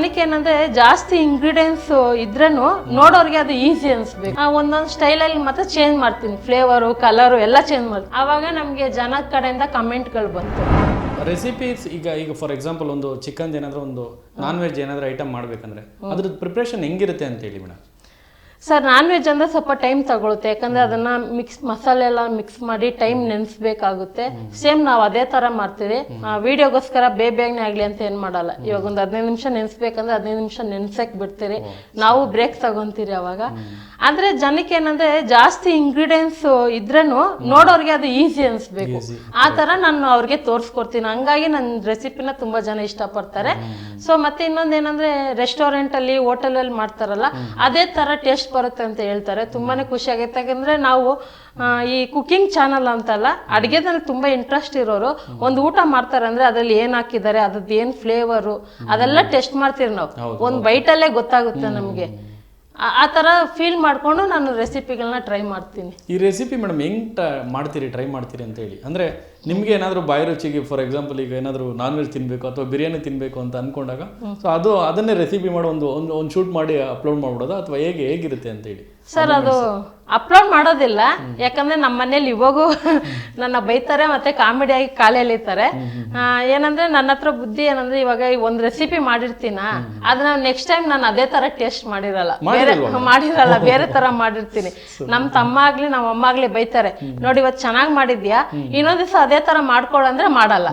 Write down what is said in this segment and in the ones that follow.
ಜನಕ್ಕೆ ಏನಂದ್ರೆ ಜಾಸ್ತಿ ಇಂಗ್ರೀಡಿಯೆಂಟ್ಸ್ ಇದ್ರೇನು ನೋಡೋರಿಗೆ ಅದು ಈಸಿ ಅನ್ಸ್ಬೇಕು. ಒಂದೊಂದು ಸ್ಟೈಲಲ್ಲಿ ಮತ್ತೆ ಚೇಂಜ್ ಮಾಡ್ತೀನಿ, ಫ್ಲೇವರು ಕಲರು ಎಲ್ಲ ಚೇಂಜ್ ಮಾಡ್ತೀನಿ. ಆವಾಗ ನಮಗೆ ಜನ ಕಡೆಯಿಂದ ಕಮೆಂಟ್ಗಳು ಬಂತು. ರೆಸಿಪೀಸ್ ಈಗ ಫಾರ್ ಎಕ್ಸಾಂಪಲ್ ಒಂದು ಚಿಕನ್ ಏನಾದರೂ ಒಂದು ನಾನ್ ವೆಜ್ ಏನಾದರೂ ಐಟಮ್ ಮಾಡಬೇಕಂದ್ರೆ ಅದ್ರದ್ದು ಪ್ರಿಪ್ರೇಷನ್ ಹೆಂಗಿರುತ್ತೆ ಅಂತ ಹೇಳಿ ಮೇಡಮ್. ಸರ್ ನಾನ್ ವೆಜ್ ಅಂದರೆ ಸ್ವಲ್ಪ ಟೈಮ್ ತಗೊಳುತ್ತೆ, ಯಾಕಂದರೆ ಅದನ್ನು ಮಸಾಲೆ ಎಲ್ಲ ಮಿಕ್ಸ್ ಮಾಡಿ ಟೈಮ್ ನೆನೆಸ್ಬೇಕಾಗುತ್ತೆ. ಸೇಮ್ ನಾವು ಅದೇ ಥರ ಮಾಡ್ತೀವಿ. ವಿಡಿಯೋಗೋಸ್ಕರ ಬೇಗನೆ ಆಗಲಿ ಅಂತ ಏನು ಮಾಡಲ್ಲ. ಇವಾಗ ಒಂದು 15 ನಿಮಿಷ ನೆನೆಸ್ಬೇಕಂದ್ರೆ 15 ನಿಮಿಷ ನೆನೆಸಕ್ಕೆ ಬಿಡ್ತೀರಿ, ನಾವು ಬ್ರೇಕ್ ತಗೊತೀರಿ ಅವಾಗ. ಆದರೆ ಜನಕ್ಕೆ ಏನಂದರೆ ಜಾಸ್ತಿ ಇಂಗ್ರೀಡಿಯೆಂಟ್ಸ್ ಇದ್ರೇನು ನೋಡೋರಿಗೆ ಅದು ಈಸಿ ಅನಿಸ್ಬೇಕು, ಆ ಥರ ನಾನು ಅವ್ರಿಗೆ ತೋರಿಸ್ಕೊಡ್ತೀನಿ. ಹಂಗಾಗಿ ನನ್ನ ರೆಸಿಪಿನ ತುಂಬ ಜನ ಇಷ್ಟಪಡ್ತಾರೆ. ಸೊ ಮತ್ತೆ ಇನ್ನೊಂದು ಏನಂದರೆ ರೆಸ್ಟೋರೆಂಟಲ್ಲಿ ಹೋಟೆಲಲ್ಲಿ ಮಾಡ್ತಾರಲ್ಲ ಅದೇ ಥರ ಟೇಸ್ಟ್ ಬರುತ್ತೆ ಅಂತ ಹೇಳ್ತಾರೆ. ತುಂಬಾನೇ ಖುಷಿ ಆಗೈತೆ. ಯಾಕಂದ್ರೆ ನಾವು ಈ ಕುಕಿಂಗ್ ಚಾನಲ್ ಅಂತಲ್ಲ, ಅಡುಗೆದಲ್ಲಿ ತುಂಬಾ ಇಂಟ್ರೆಸ್ಟ್ ಇರೋರು ಒಂದು ಊಟ ಮಾಡ್ತಾರೆ ಅಂದ್ರೆ ಅದ್ರಲ್ಲಿ ಏನ್ ಹಾಕಿದ್ದಾರೆ, ಅದ್ರದ್ದು ಏನ್ ಫ್ಲೇವರು ಅದೆಲ್ಲ ಟೆಸ್ಟ್ ಮಾಡ್ತೀವಿ ನಾವು. ಒಂದು ಬೈಟಲ್ಲೇ ಗೊತ್ತಾಗುತ್ತೆ ನಮಗೆ. ಆ ಥರ ಫೀಲ್ ಮಾಡಿಕೊಂಡು ನಾನು ರೆಸಿಪಿಗಳನ್ನ ಟ್ರೈ ಮಾಡ್ತೀನಿ. ಈ ರೆಸಿಪಿ ಮೇಡಮ್ ಹೆಂಗ್ ಟ್ರೈ ಮಾಡ್ತೀರಿ ಅಂತ ಹೇಳಿ, ಅಂದ್ರೆ ನಿಮ್ಗೆ ಏನಾದರೂ ಬಾಯಿ ರುಚಿಗೆ ಫಾರ್ ಎಕ್ಸಾಂಪಲ್ ಈಗ ಏನಾದರೂ ನಾನ್ ವೆಜ್ ತಿನ್ಬೇಕು ಅಥವಾ ಬಿರಿಯಾನಿ ತಿನ್ಬೇಕು ಅಂತ ಅನ್ಕೊಂಡಾಗ ಸೊ ಅದನ್ನೇ ರೆಸಿಪಿ ಮಾಡೋ ಒಂದು ಶೂಟ್ ಮಾಡಿ ಅಪ್ಲೋಡ್ ಮಾಡ್ಬಿಡೋದು ಅಥವಾ ಹೇಗಿರುತ್ತೆ ಅಂತ ಹೇಳಿ. ಸರ್ ಅದು ಅಪ್ಲೋಡ್ ಮಾಡೋದಿಲ್ಲ, ಯಾಕಂದ್ರೆ ನಮ್ಮ ಮನೇಲಿ ಇವಾಗೂ ನನ್ನ ಬೈತಾರೆ ಮತ್ತೆ ಕಾಮಿಡಿಯಾಗಿ ಕಾಲು ಎಳಿತಾರೆ. ಏನಂದ್ರೆ ನನ್ನ ಹತ್ರ ಬುದ್ಧಿ ಏನಂದ್ರೆ ಇವಾಗ ಒಂದು ರೆಸಿಪಿ ಮಾಡಿರ್ತೀನ ಅದನ್ನ ನೆಕ್ಸ್ಟ್ ಟೈಮ್ ನಾನು ಅದೇ ತರ ಟೇಸ್ಟ್ ಮಾಡಿರಲ್ಲ, ಬೇರೆ ತರ ಮಾಡಿರ್ತೀನಿ. ನಮ್ಮ ತಮ್ಮ ಆಗ್ಲಿ ನಮ್ಮ ಅಮ್ಮ ಆಗ್ಲಿ ಬೈತಾರೆ, ನೋಡಿ ಇವತ್ತು ಚೆನ್ನಾಗಿ ಮಾಡಿದ್ಯಾ, ಇನ್ನೊಂದ್ ದಿವಸ ಅದೇ ತರ ಮಾಡ್ಕೊಳಂದ್ರೆ ಮಾಡಲ್ಲ,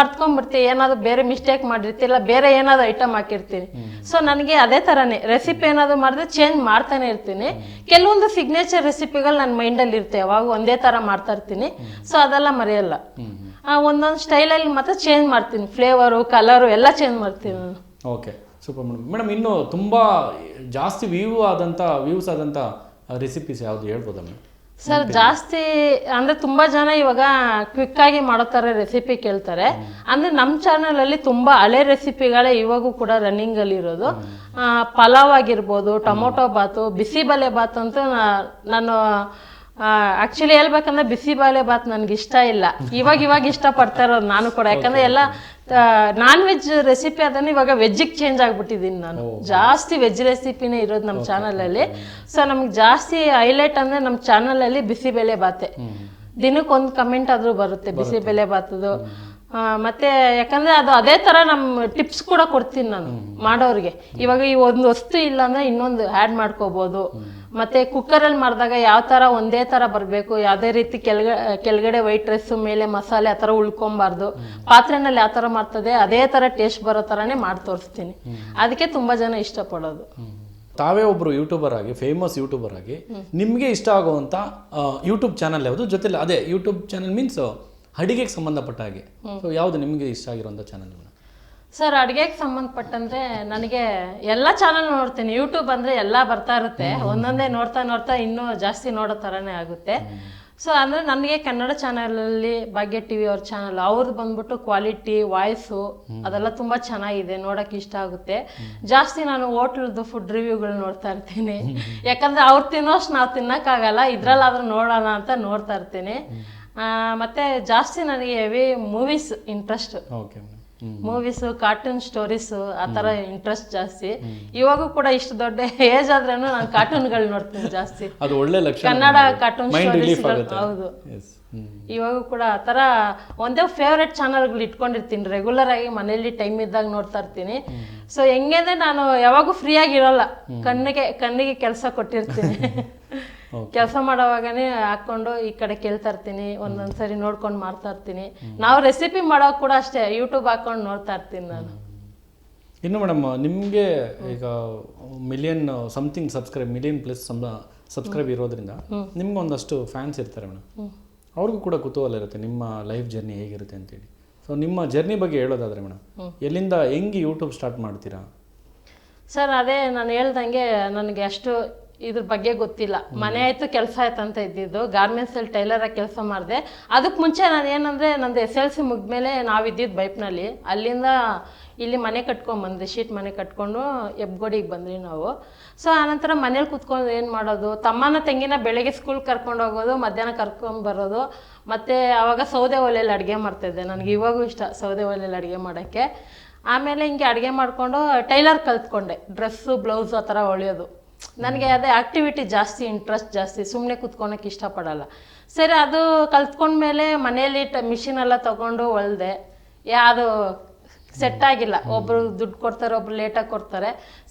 ಮರ್ತ್ಕೊಂಡ್ಬಿಡ್ತೀವಿ. ಏನಾದ್ರು ಬೇರೆ ಮಿಸ್ಟೇಕ್ ಮಾಡಿರ್ತಿಲ್ಲ, ಬೇರೆ ಏನಾದ್ರು ಐಟಮ್ ಹಾಕಿರ್ತೀನಿ. ಸೊ ನನಗೆ ಅದೇ ತರನೇ ರೆಸಿಪಿ ಏನಾದ್ರು ಮಾಡಿದ್ರೆ ಚೇಂಜ್ ಮಾಡ್ತಾನೆ ಇರ್ತೀನಿ. ಕೆಲವೊಂದು ಸಿಗ್ನೇಚರ್ ರೆಸಿಪಿಗಳು ನನ್ನ ಮೈಂಡಲ್ಲಿ ಇರ್ತವೆ, ಅವಾಗ ಒಂದೇ ಥರ ಮಾಡ್ತಾ ಇರ್ತೀನಿ. ಸೊ ಅದೆಲ್ಲ ಮರೆಯಲ್ಲ. ಒಂದೊಂದು ಸ್ಟೈಲಲ್ಲಿ ಮತ್ತೆ ಚೇಂಜ್ ಮಾಡ್ತೀನಿ, ಫ್ಲೇವರು ಕಲರು ಎಲ್ಲ ಚೇಂಜ್ ಮಾಡ್ತೀನಿ ನಾನು. Okay, super madam. ಇನ್ನು ತುಂಬ ಜಾಸ್ತಿ ವ್ಯೂಸ್ ಆದಂಥ ರೆಸಿಪೀಸ್ ಯಾವುದು ಹೇಳ್ಬೋದಾ ಮೇಡಮ್? ಸರ್ ಜಾಸ್ತಿ ಅಂದರೆ ತುಂಬ ಜನ ಇವಾಗ ಕ್ವಿಕ್ಕಾಗಿ ಮಾಡೋ ಥರ ರೆಸಿಪಿ ಕೇಳ್ತಾರೆ. ಅಂದರೆ ನಮ್ಮ ಚಾನಲಲ್ಲಿ ತುಂಬ ಹಳೆ ರೆಸಿಪಿಗಳೇ ಇವಾಗೂ ಕೂಡ ರನ್ನಿಂಗಲ್ಲಿ ಇರೋದು. ಪಲಾವ್ ಆಗಿರ್ಬೋದು, ಟೊಮೊಟೊ ಬಾತು, ಬಿಸಿಬೇಳೆ ಬಾತ್ ಅಂತೂ ನಾನು ಆ್ಯಕ್ಚುಲಿ ಹೇಳ್ಬೇಕಂದ್ರೆ ಬಿಸಿಬೇಳೆ ಬಾತ್ ನನಗೆ ಇಷ್ಟ ಇಲ್ಲ, ಇವಾಗ ಇಷ್ಟಪಡ್ತಾ ಇರೋದು ನಾನು ಕೂಡ. ಯಾಕಂದರೆ ಎಲ್ಲ ನಾನ್ ವೆಜ್ ರೆಸಿಪಿ ಅದನ್ನು ಇವಾಗ ವೆಜ್ಜಿಗೆ ಚೇಂಜ್ ಆಗಿಬಿಟ್ಟಿದ್ದೀನಿ ನಾನು. ಜಾಸ್ತಿ ವೆಜ್ ರೆಸಿಪಿನೇ ಇರೋದು ನಮ್ಮ ಚಾನಲಲ್ಲಿ. ಸೊ ನಮ್ಗೆ ಜಾಸ್ತಿ ಹೈಲೈಟ್ ಅಂದರೆ ನಮ್ಮ ಚಾನಲಲ್ಲಿ ಬಿಸಿಬೇಳೆ ಬಾತೆ. ದಿನಕ್ಕೊಂದು ಕಮೆಂಟ್ ಆದರೂ ಬರುತ್ತೆ ಬಿಸಿಬೇಳೆ ಬಾತದು. ಮತ್ತೆ ಯಾಕಂದ್ರೆ ಅದು ಅದೇ ತರ ನಮ್ಮ ಟಿಪ್ಸ್ ಕೂಡ ಕೊಡ್ತೀನಿ ನಾನು ಮಾಡೋರಿಗೆ. ಇವಾಗ ಈ ಒಂದು ವಸ್ತು ಇಲ್ಲ ಅಂದ್ರೆ ಇನ್ನೊಂದು ಆ್ಯಡ್ ಮಾಡ್ಕೋಬಹುದು. ಮತ್ತೆ ಕುಕ್ಕರಲ್ಲಿ ಮಾಡಿದಾಗ ಯಾವ ತರ ಒಂದೇ ತರ ಬರಬೇಕು, ಯಾವುದೇ ರೀತಿ ಕೆಳಗಡೆ ವೈಟ್ ರೈಸ್ ಮೇಲೆ ಮಸಾಲೆ ಆ ಥರ ಉಳ್ಕೊಬಾರ್ದು. ಪಾತ್ರೆನಲ್ಲಿ ಯಾವ ಥರ ಮಾಡ್ತದೆ ಅದೇ ಥರ ಟೇಸ್ಟ್ ಬರೋ ಥರನೇ ಮಾಡಿ ತೋರಿಸ್ತೀನಿ. ಅದಕ್ಕೆ ತುಂಬ ಜನ ಇಷ್ಟಪಡೋದು. ತಾವೇ ಒಬ್ಬರು ಯೂಟ್ಯೂಬರ್ ಆಗಿ, ಫೇಮಸ್ ಯೂಟ್ಯೂಬರ್ ಆಗಿ ನಿಮಗೆ ಇಷ್ಟ ಆಗುವಂಥ ಯೂಟ್ಯೂಬ್ ಚಾನಲ್ ಯಾವುದು? ಜೊತೆಲಿ ಅದೇ ಯೂಟ್ಯೂಬ್ ಚಾನಲ್ ಮೀನ್ಸ್ ಅಡಿಗೆಗೆ ಸಂಬಂಧಪಟ್ಟ ಹಾಗೆ ಸೊ ಯಾವುದು ನಿಮಗೆ ಇಷ್ಟ ಆಗಿರೋಂಥ ಚಾನಲ್? ಸರ್ ಅಡುಗೆಗೆ ಸಂಬಂಧಪಟ್ಟಂದ್ರೆ ನನಗೆ ಎಲ್ಲ ಚಾನಲ್ ನೋಡ್ತೀನಿ. ಯೂಟ್ಯೂಬ್ ಅಂದರೆ ಎಲ್ಲ ಬರ್ತಾ ಇರುತ್ತೆ, ಒಂದೊಂದೇ ನೋಡ್ತಾ ಇನ್ನೂ ಜಾಸ್ತಿ ನೋಡೋ ಥರನೇ ಆಗುತ್ತೆ. ಸೊ ಅಂದರೆ ನನಗೆ ಕನ್ನಡ ಚಾನಲಲ್ಲಿ ಭಾಗ್ಯ ಟಿ ವಿ ಅವ್ರ ಚಾನಲ್, ಅವ್ರದ್ದು ಬಂದ್ಬಿಟ್ಟು ಕ್ವಾಲಿಟಿ ವಾಯ್ಸು ಅದೆಲ್ಲ ತುಂಬ ಚೆನ್ನಾಗಿದೆ, ನೋಡೋಕೆ ಇಷ್ಟ ಆಗುತ್ತೆ. ಜಾಸ್ತಿ ನಾನು ಹೋಟ್ಲದ್ದು ಫುಡ್ ರಿವ್ಯೂಗಳು ನೋಡ್ತಾ ಇರ್ತೀನಿ. ಯಾಕಂದರೆ ಅವ್ರು ತಿನ್ನೋಷ್ಟು ನಾವು ತಿನ್ನೋಕ್ಕಾಗಲ್ಲ, ಇದ್ರಲ್ಲಾದ್ರೂ ನೋಡೋಣ ಅಂತ ನೋಡ್ತಾ ಇರ್ತೀನಿ. ಮತ್ತೆ ಜಾಸ್ತಿ ನನಗೆ heavy movies interest, movies, cartoon stories ಆ ಥರ ಇಂಟ್ರೆಸ್ಟ್ ಜಾಸ್ತಿ. ಇವಾಗೂ ಕೂಡ ಇಷ್ಟು ದೊಡ್ಡ ಏಜ್ ಆದ್ರೂ ನಾನು ಕಾರ್ಟೂನ್ಗಳು ನೋಡ್ತೀನಿ ಜಾಸ್ತಿ, ಕನ್ನಡ ಕಾರ್ಟೂನ್ ಸ್ಟೋರೀಸ್ಗಳು. ಹೌದು, ಇವಾಗೂ ಕೂಡ ಆ ಥರ ಒಂದೇ ಫೇವ್ರೆಟ್ ಚಾನಲ್ಗಳು ಇಟ್ಕೊಂಡಿರ್ತೀನಿ. ರೆಗ್ಯುಲರ್ ಆಗಿ ಮನೇಲಿ ಟೈಮ್ ಇದ್ದಾಗ ನೋಡ್ತಾ ಇರ್ತೀನಿ. ಸೊ ಹೆಂಗೆ ನಾನು ಯಾವಾಗೂ ಫ್ರೀ ಆಗಿರೋಲ್ಲ, ಕಣ್ಣಿಗೆ ಕೆಲಸ ಕೊಟ್ಟಿರ್ತೀನಿ. ಕೆಲಸ ಮಾಡೋವಾಗನೇ ಹಾಕೊಂಡು ಈ ಕಡೆ ಕೇಳ್ತಾ ಇರ್ತೀನಿ, ಒಂದೊಂದ್ಸರಿ ನೋಡ್ಕೊಂಡು ಮಾಡ್ತಾ ಇರ್ತೀನಿ. ನಾವು ರೆಸಿಪಿ ಮಾಡೋಕೆ ಕೂಡ ಅಷ್ಟೇ ಯೂಟ್ಯೂಬ್ ಹಾಕೊಂಡು ನೋಡ್ತಾ ಇರ್ತೀನಿ ನಾನು. ಇನ್ನು ಮೇಡಮ್ ನಿಮಗೆ ಈಗ ಮಿಲಿಯನ್ ಪ್ಲಸ್ ಸಬ್ಸ್ಕ್ರೈಬ್ ಇರೋದ್ರಿಂದ ನಿಮ್ಗೆ ಒಂದಷ್ಟು ಫ್ಯಾನ್ಸ್ ಇರ್ತಾರೆ ಮೇಡಮ್, ಅವ್ರಿಗೂ ಕೂಡ ಕುತೂಹಲ ಇರುತ್ತೆ ನಿಮ್ಮ ಲೈಫ್ ಜರ್ನಿ ಹೇಗಿರುತ್ತೆ ಅಂತೇಳಿ. ಸೊ ನಿಮ್ಮ ಜರ್ನಿ ಬಗ್ಗೆ ಹೇಳೋದಾದ್ರೆ ಮೇಡಮ್, ಎಲ್ಲಿಂದ ಹೆಂಗೆ ಯೂಟ್ಯೂಬ್ ಸ್ಟಾರ್ಟ್ ಮಾಡ್ತೀರಾ? ಸರ್ ಅದೇ ನಾನು ಹೇಳ್ದಂಗೆ ನನಗೆ ಅಷ್ಟು ಇದ್ರ ಬಗ್ಗೆ ಗೊತ್ತಿಲ್ಲ. ಮನೆ ಆಯಿತು ಕೆಲಸ ಆಯ್ತು ಅಂತ ಇದ್ದಿದ್ದು. ಗಾರ್ಮೆಂಟ್ಸಲ್ಲಿ ಟೈಲರಾಗಿ ಕೆಲಸ ಮಾಡಿದೆ. ಅದಕ್ಕೆ ಮುಂಚೆ ನಾನು ಏನಂದರೆ ನಂದು SLC ಮುಗಿದ್ಮೇಲೆ ನಾವಿದ್ದಿದ್ದು ಬೈಪ್ನಲ್ಲಿ, ಅಲ್ಲಿಂದ ಇಲ್ಲಿ ಮನೆ ಕಟ್ಕೊಂಡ್ಬಂದ್ರಿ, ಶೀಟ್ ಮನೆ ಕಟ್ಕೊಂಡು ಹೆಬ್ಗೋಡಿಗೆ ಬಂದ್ರಿ ನಾವು. ಸೊ ಆನಂತರ ಮನೇಲಿ ಕೂತ್ಕೊಂಡು ಏನು ಮಾಡೋದು, ತಮ್ಮನ ತಂಗಿನ ಬೆಳಗ್ಗೆ ಸ್ಕೂಲ್ ಕರ್ಕೊಂಡು ಹೋಗೋದು, ಮಧ್ಯಾಹ್ನ ಕರ್ಕೊಂಬರೋದು. ಮತ್ತು ಆವಾಗ ಸೌದೆ ಒಲೆಯಲ್ಲಿ ಅಡುಗೆ ಮಾಡ್ತಾಯಿದ್ದೆ. ನನಗೆ ಇವಾಗೂ ಇಷ್ಟ ಸೌದೆ ಒಲೆಯಲ್ಲಿ ಅಡುಗೆ ಮಾಡೋಕ್ಕೆ. ಆಮೇಲೆ ಹಿಂಗೆ ಅಡುಗೆ ಮಾಡಿಕೊಂಡು ಟೈಲರ್ ಕಲ್ತ್ಕೊಂಡೆ, ಡ್ರೆಸ್ಸು ಬ್ಲೌಸು ಆ ಥರ ಹೊಲಿಯೋದು. ನನಗೆ ಅದೇ ಆ್ಯಕ್ಟಿವಿಟಿ ಜಾಸ್ತಿ, ಇಂಟ್ರೆಸ್ಟ್ ಜಾಸ್ತಿ, ಸುಮ್ಮನೆ ಕೂತ್ಕೊಳಕ್ಕೆ ಇಷ್ಟಪಡಲ್ಲ. ಸರಿ ಅದು ಕಲ್ತ್ಕೊಂಡ್ಮೇಲೆ ಮನೇಲಿ ಮಿಷಿನೆಲ್ಲ ತೊಗೊಂಡು ಹೊಲ್ದೆ. ಯಾವುದು ಸೆಟ್ ಆಗಿಲ್ಲ, ಒಬ್ಬರು ದುಡ್ಡು ಕೊಡ್ತಾರೆ, ಒಬ್ರು ಲೇಟಾಗಿ ಕೊಡ್ತಾರೆ.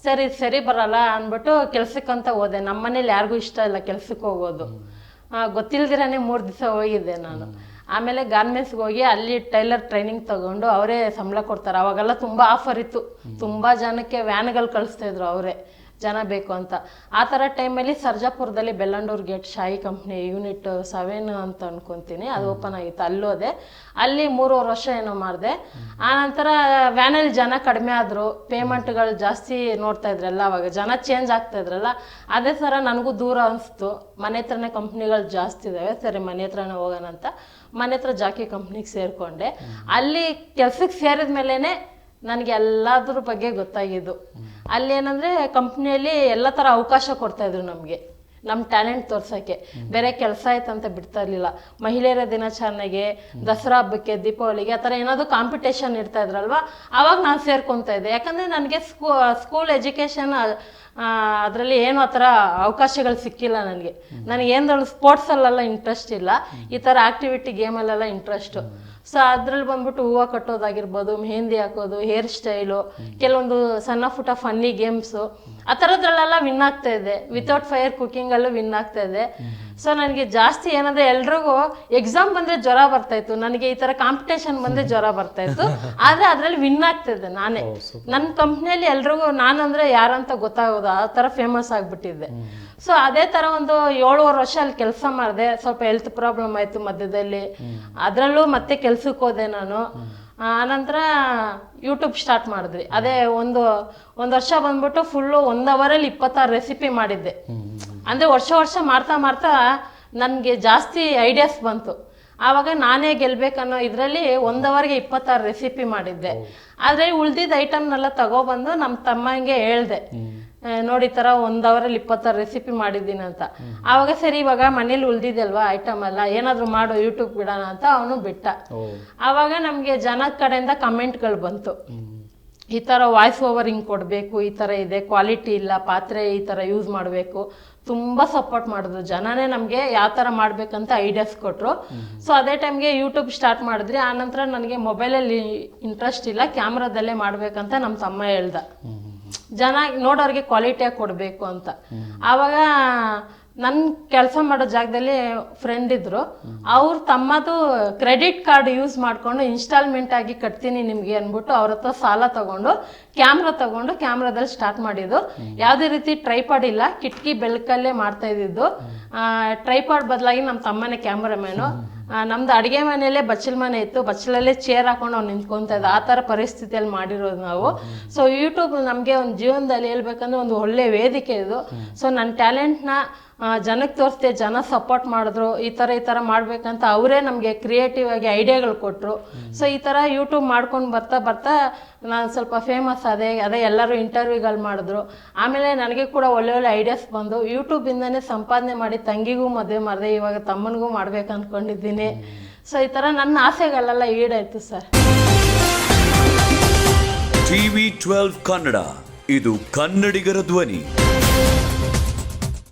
ಸರಿ ಬರಲ್ಲ ಅಂದ್ಬಿಟ್ಟು ಕೆಲ್ಸಕ್ಕಂತ ಹೋದೆ. ನಮ್ಮ ಮನೇಲಿ ಯಾರಿಗೂ ಇಷ್ಟ ಇಲ್ಲ ಕೆಲ್ಸಕ್ಕೆ ಹೋಗೋದು. ಗೊತ್ತಿಲ್ದಿರಾನೆ 3 ದಿವಸ ಹೋಗಿದ್ದೆ ನಾನು. ಆಮೇಲೆ ಗಾರ್ಮೆಂಟ್ಸ್ಗೆ ಹೋಗಿ ಅಲ್ಲಿ ಟೈಲರ್ ಟ್ರೈನಿಂಗ್ ತೊಗೊಂಡು ಅವರೇ ಸಂಬಳ ಕೊಡ್ತಾರೆ. ಅವಾಗೆಲ್ಲ ತುಂಬ ಆಫರ್ ಇತ್ತು, ತುಂಬ ಜನಕ್ಕೆ ವ್ಯಾನ್ಗಳು ಕಳಿಸ್ತಾಯಿದ್ರು ಅವರೇ, ಜನ ಬೇಕು ಅಂತ. ಆ ಥರ ಟೈಮಲ್ಲಿ ಸರ್ಜಾಪುರದಲ್ಲಿ ಬೆಲ್ಲಂಡೂರ್ ಗೇಟ್ ಶಾಯಿ ಕಂಪ್ನಿ ಯೂನಿಟ್ 7 ಅಂತ ಅನ್ಕೊತೀನಿ, ಅದು ಓಪನ್ ಆಗಿತ್ತು. ಅಲ್ಲೋದೆ, ಅಲ್ಲಿ 3.5 ವರ್ಷ ಏನೋ ಮಾಡಿದೆ. ಆನಂತರ ವ್ಯಾನಲ್ಲಿ ಜನ ಕಡಿಮೆ ಆದರು, ಪೇಮೆಂಟ್ಗಳು ಜಾಸ್ತಿ ನೋಡ್ತಾ ಇದ್ರಲ್ಲ, ಅವಾಗ ಜನ ಚೇಂಜ್ ಆಗ್ತಾ ಇದ್ರಲ್ಲ. ಅದೇ ಥರ ನನಗೂ ದೂರ ಅನಿಸ್ತು. ಮನೆ ಹತ್ರನೇ ಕಂಪ್ನಿಗಳು ಜಾಸ್ತಿ ಇದ್ದಾವೆ, ಸರಿ ಮನೆ ಹತ್ರನೇ ಹೋಗೋಣ ಅಂತ ಮನೆ ಹತ್ರ ಜಾಕಿ ಕಂಪ್ನಿಗೆ ಸೇರಿಕೊಂಡೆ. ಅಲ್ಲಿ ಕೆಲ್ಸಕ್ಕೆ ಸೇರಿದ ಮೇಲೇ ನನಗೆ ಎಲ್ಲದ್ರ ಬಗ್ಗೆ ಗೊತ್ತಾಗಿದ್ದು. ಅಲ್ಲಿ ಏನಂದರೆ ಕಂಪ್ನಿಯಲ್ಲಿ ಎಲ್ಲ ಥರ ಅವಕಾಶ ಕೊಡ್ತಾಯಿದ್ರು ನಮಗೆ, ನಮ್ಮ ಟ್ಯಾಲೆಂಟ್ ತೋರ್ಸೋಕ್ಕೆ. ಬೇರೆ ಕೆಲಸ ಆಯ್ತಂತ ಬಿಡ್ತಾ ಇರಲಿಲ್ಲ. ಮಹಿಳೆಯರ ದಿನಾಚರಣೆಗೆ, ದಸರಾ ಹಬ್ಬಕ್ಕೆ, ದೀಪಾವಳಿಗೆ ಆ ಥರ ಏನಾದರೂ ಕಾಂಪಿಟೇಷನ್ ಇರ್ತಾ ಇದ್ರಲ್ವ, ಆವಾಗ ನಾನು ಸೇರ್ಕೊತಾ ಇದ್ದೆ. ಯಾಕಂದರೆ ನನಗೆ ಸ್ಕೂಲ್ ಎಜುಕೇಷನ್ ಅದರಲ್ಲಿ ಏನು ಆ ಥರ ಅವಕಾಶಗಳು ಸಿಕ್ಕಿಲ್ಲ ನನಗೆ. ನನಗೇನು ಸ್ಪೋರ್ಟ್ಸಲ್ಲೆಲ್ಲ ಇಂಟ್ರೆಸ್ಟ್ ಇಲ್ಲ, ಈ ಥರ ಆ್ಯಕ್ಟಿವಿಟಿ ಗೇಮಲ್ಲೆಲ್ಲ ಇಂಟ್ರೆಸ್ಟು. ಸೊ ಅದ್ರಲ್ಲಿ ಬಂದ್ಬಿಟ್ಟು ಹೂವು ಕಟ್ಟೋದಾಗಿರ್ಬೋದು, ಮೆಹಂದಿ ಹಾಕೋದು, ಹೇರ್ ಸ್ಟೈಲು, ಕೆಲವೊಂದು ಸಣ್ಣ ಪುಟ್ಟ ಫನ್ನಿ ಗೇಮ್ಸು ಆ ಥರದ್ರಲ್ಲೆಲ್ಲ ವಿನ್ ಆಗ್ತಾ ಇದೆ. ವಿತೌಟ್ ಫೈರ್ ಕುಕ್ಕಿಂಗಲ್ಲೂ ವಿನ್ ಆಗ್ತಾ ಇದೆ. ಸೊ ನನಗೆ ಜಾಸ್ತಿ ಏನಂದರೆ, ಎಲ್ರಿಗೂ ಎಕ್ಸಾಮ್ ಬಂದರೆ ಜ್ವರ ಬರ್ತಾಯಿತ್ತು, ನನಗೆ ಈ ಥರ ಕಾಂಪಿಟೇಷನ್ ಬಂದರೆ ಜ್ವರ ಬರ್ತಾಯಿತ್ತು. ಆದರೆ ಅದರಲ್ಲಿ ವಿನ್ ಆಗ್ತಿದ್ದೆ ನಾನೇ. ನನ್ನ ಕಂಪ್ನಿಯಲ್ಲಿ ಎಲ್ರಿಗೂ ನಾನಂದರೆ ಯಾರಂತ ಗೊತ್ತಾಗೋದು, ಆ ಥರ ಫೇಮಸ್ ಆಗಿಬಿಟ್ಟಿದ್ದೆ. ಸೊ ಅದೇ ಥರ ಒಂದು 7.5 ವರ್ಷ ಅಲ್ಲಿ ಕೆಲಸ ಮಾಡಿದೆ. ಸ್ವಲ್ಪ ಹೆಲ್ತ್ ಪ್ರಾಬ್ಲಮ್ ಆಯಿತು ಮಧ್ಯದಲ್ಲಿ, ಅದರಲ್ಲೂ ಮತ್ತೆ ಕೆಲ್ಸಕ್ಕೆ ಹೋದೆ ನಾನು. ಆನಂತರ ಯೂಟ್ಯೂಬ್ ಸ್ಟಾರ್ಟ್ ಮಾಡಿದ್ವಿ. ಅದೇ ಒಂದು ವರ್ಷ ಬಂದ್ಬಿಟ್ಟು ಫುಲ್ಲು 1 ಅವರಲ್ಲಿ 26 ರೆಸಿಪಿ ಮಾಡಿದ್ದೆ. ಅಂದರೆ ವರ್ಷ ಮಾಡ್ತಾ ನನಗೆ ಜಾಸ್ತಿ ಐಡಿಯಾಸ್ ಬಂತು. ಆವಾಗ ನಾನೇ ಗೆಲ್ಬೇಕನ್ನೋ ಇದರಲ್ಲಿ 1 ಅವರ್ಗೆ 26 ರೆಸಿಪಿ ಮಾಡಿದ್ದೆ. ಆದರೆ ಉಳ್ದಿದ್ದ ಐಟಮ್ನೆಲ್ಲ ತಗೊಬಂದು ನಮ್ಮ ತಮ್ಮಂಗೆ ಹೇಳ್ದೆ, ನೋಡಿ ಈ ಥರ 1 ಅವರಲ್ಲಿ 26 ರೆಸಿಪಿ ಮಾಡಿದ್ದೀನಿ ಅಂತ. ಆವಾಗ ಸರಿ, ಇವಾಗ ಮನೇಲಿ ಉಳ್ದಿದ್ದಲ್ವಾ ಐಟಮ್ ಎಲ್ಲ, ಏನಾದರೂ ಮಾಡು ಯೂಟ್ಯೂಬ್ ಬಿಡೋಣ ಅಂತ ಅವನು ಬಿಟ್ಟ. ಆವಾಗ ನಮಗೆ ಜನದ ಕಡೆಯಿಂದ ಕಮೆಂಟ್ಗಳು ಬಂತು, ಈ ಥರ ವಾಯ್ಸ್ ಓವರ್ ಹಿಂಗೆ ಕೊಡಬೇಕು, ಈ ಥರ ಇದೆ, ಕ್ವಾಲಿಟಿ ಇಲ್ಲ, ಪಾತ್ರೆ ಈ ಥರ ಯೂಸ್ ಮಾಡಬೇಕು. ತುಂಬ ಸಪೋರ್ಟ್ ಮಾಡಿದ್ರು ಜನನೇ ನಮಗೆ, ಯಾವ ಥರ ಮಾಡಬೇಕಂತ ಐಡಿಯಾಸ್ ಕೊಟ್ಟರು. ಸೊ ಅದೇ ಟೈಮ್ಗೆ ಯೂಟ್ಯೂಬ್ ಸ್ಟಾರ್ಟ್ ಮಾಡಿದ್ರಿ. ಆನಂತರ ನನಗೆ ಮೊಬೈಲಲ್ಲಿ ಇಂಟ್ರೆಸ್ಟ್ ಇಲ್ಲ, ಕ್ಯಾಮ್ರಾದಲ್ಲೇ ಮಾಡಬೇಕಂತ ನಮ್ಮ ತಮ್ಮ ಹೇಳ್ದ. ಜನ ನೋಡೋರಿಗೆ ಕ್ವಾಲಿಟಿಯಾಗಿ ಕೊಡಬೇಕು ಅಂತ. ಆವಾಗ ನನ್ನ ಕೆಲಸ ಮಾಡೋ ಜಾಗದಲ್ಲಿ ಫ್ರೆಂಡ್ ಇದ್ರು, ಅವ್ರ ತಮ್ಮದು ಕ್ರೆಡಿಟ್ ಕಾರ್ಡ್ ಯೂಸ್ ಮಾಡಿಕೊಂಡು ಇನ್ಸ್ಟಾಲ್ಮೆಂಟ್ ಆಗಿ ಕಟ್ತೀನಿ ನಿಮಗೆ ಅಂದ್ಬಿಟ್ಟು ಅವ್ರ ಹತ್ರ ಸಾಲ ತಗೊಂಡು ಕ್ಯಾಮ್ರಾದಲ್ಲಿ ಸ್ಟಾರ್ಟ್ ಮಾಡಿದ್ದು. ಯಾವುದೇ ರೀತಿ ಟ್ರೈಪಾಡ್ ಇಲ್ಲ, ಕಿಟಕಿ ಬೆಳಕಲ್ಲೇ ಮಾಡ್ತಾ ಇದ್ದಿದ್ದು. ಟ್ರೈಪಾಡ್ ಬದಲಾಗಿ ನಮ್ಮ ತಮ್ಮನೇ ಕ್ಯಾಮ್ರಾಮ್ಯಾನು. ನಮ್ದು ಅಡುಗೆ ಮನೆಯಲ್ಲೇ ಬಚ್ಚಲ ಮನೆ ಇತ್ತು, ಬಚ್ಚಲಲ್ಲೇ ಚೇರ್ ಹಾಕೊಂಡು ಅವ್ನು ನಿಂತ್ಕೊತಾ ಇದ್ದ. ಆ ಥರ ಪರಿಸ್ಥಿತಿಯಲ್ಲಿ ಮಾಡಿರೋದು ನಾವು. ಸೊ ಯೂಟ್ಯೂಬ್ ನಮಗೆ ಒಂದು ಜೀವನದಲ್ಲಿ ಹೇಳ್ಬೇಕಂದ್ರೆ ಒಂದು ಒಳ್ಳೆ ವೇದಿಕೆ ಇದು. ಸೊ ನನ್ನ ಟ್ಯಾಲೆಂಟ್ನ ಜನಕ್ಕೆ ತೋರಿಸ್ದೆ, ಜನ ಸಪೋರ್ಟ್ ಮಾಡಿದ್ರು. ಈ ಥರ ಮಾಡಬೇಕಂತ ಅವರೇ ನಮಗೆ ಕ್ರಿಯೇಟಿವ್ ಆಗಿ ಐಡಿಯಾಗಳು ಕೊಟ್ಟರು. ಸೊ ಈ ಥರ ಯೂಟ್ಯೂಬ್ ಮಾಡ್ಕೊಂಡು ಬರ್ತಾ ನಾನು ಸ್ವಲ್ಪ ಫೇಮಸ್ ಅದೇ ಎಲ್ಲರೂ ಇಂಟರ್ವ್ಯೂಗಳು ಮಾಡಿದ್ರು. ಆಮೇಲೆ ನನಗೆ ಕೂಡ ಒಳ್ಳೆ ಐಡಿಯಾಸ್ ಬಂದು ಯೂಟ್ಯೂಬಿಂದನೇ ಸಂಪಾದನೆ ಮಾಡಿ ತಂಗಿಗೂ ಮದುವೆ ಮಾಡಿದೆ, ಇವಾಗ ತಮ್ಮನಿಗೂ ಮಾಡ್ಬೇಕು ಅಂದ್ಕೊಂಡಿದ್ದೀನಿ. ಸೊ ಈ ಥರ ನನ್ನ ಆಸೆಗಳೆಲ್ಲ ಈಡಾಯ್ತು ಸರ್. TV12 ಕನ್ನಡ, ಇದು ಕನ್ನಡಿಗರ ಧ್ವನಿ.